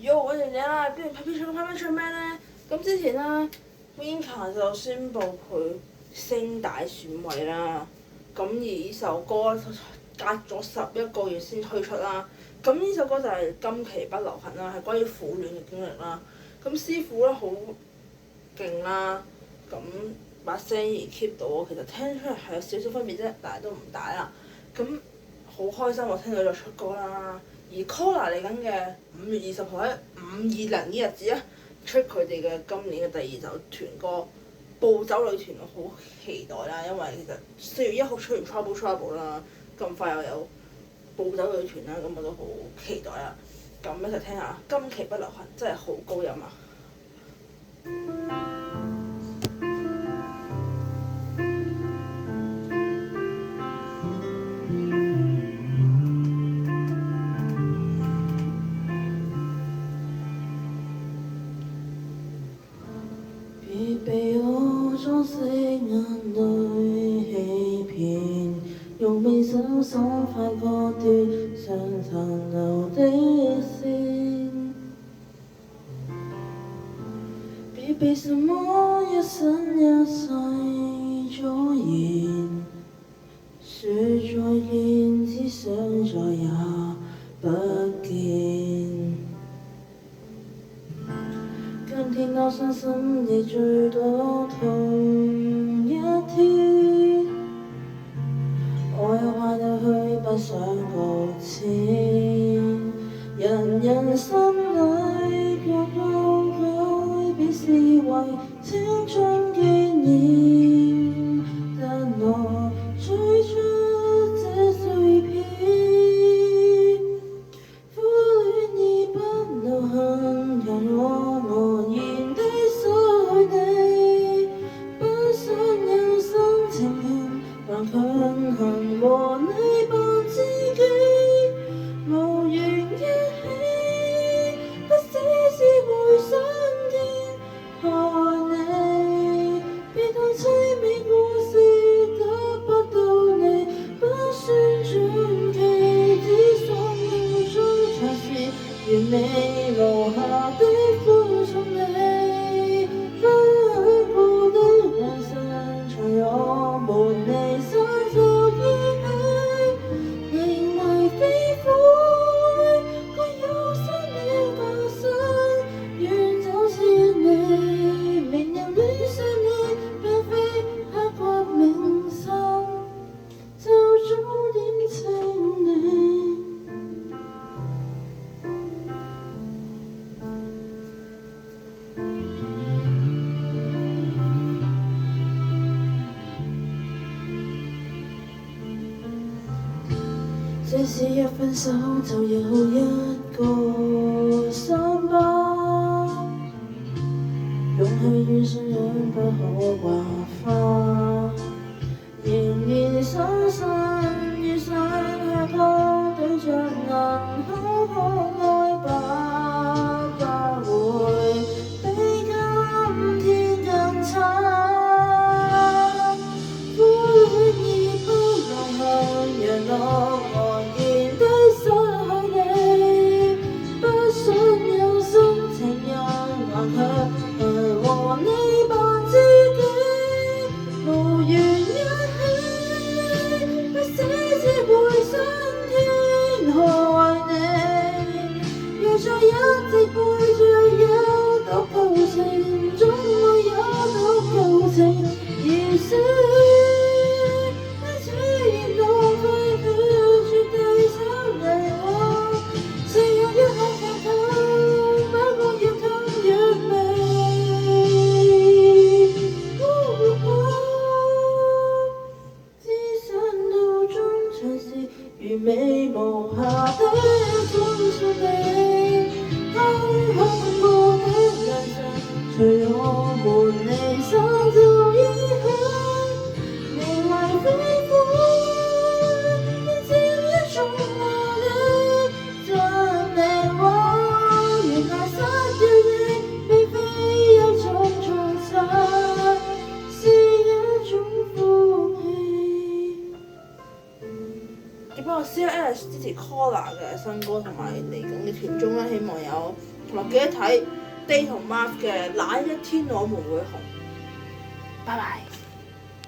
喲，我條嘢啦，邊度拍片出咩咧？咁之前啦 Winka 就宣布佢聲帶損毀啦，咁而呢首歌隔咗11個月先推出啦。咁呢首歌就係今期不流行啦，係關於苦戀嘅經歷啦。咁師傅咧好勁啦，咁把聲而 keep 到，其實聽出嚟係有少少分別啫，但係都唔大啦。咁好開心我聽到咗出歌啦。而 Collar 嚟緊嘅5月20號喺520呢日子咧出佢哋嘅今年嘅第2首團歌《暴走女團》，我好期待啦，因為其實4月1號出完 Trouble 啦，咁快又有暴走女團啦，咁我都好期待啦。咁一齊聽下今期不流行，真係好高音啊！別被我裝飾眼淚欺騙，用匕首爽快割斷尚殘留的線，別被什麼一生一世阻延，說再見，只想再也不見。今天我傷心亦最多痛一天，我又怕到去不想擱淺，人心裏各有改變是為青春紀念，但我追出這碎片，苦戀已不流行，讓我愕然地失去你，不想有心情緣，還強行和你扮知己，無緣一起，不死是會上天害你，別當凄美故事得不到你，不算傳奇，只想有種才是完美無瑕的歡送你，分享過的眼神，隨我們離散就依稀，迎來飛灰，各有新的發生，遠走千里，明日戀上你，並非刻骨銘心，就早點清零。這是一分手就有一個傷疤，勇氣與信仰不可劃花，仍然相信遇上下個對象能好好愛吧，不會比今天更慘。苦戀已不流行，讓我愕然地失去你，不想有心情人，還強行和你扮知己，無緣一起，不死只會上天害你，若再一直背著有多舊情，總會有多舊情而死。完美無瑕的歡送你，虛空過的良辰，隨我們離散就依稀，迎來飛灰，變成一種愛的真理話，原來失掉你並非一種錯失，是一種放棄。只不過 CLS 支持 Collar 嘅新歌同埋嚟緊嘅團綜啦，希望有同埋記得睇 Day 同 Mark 嘅《那一天我們會紅》。拜拜。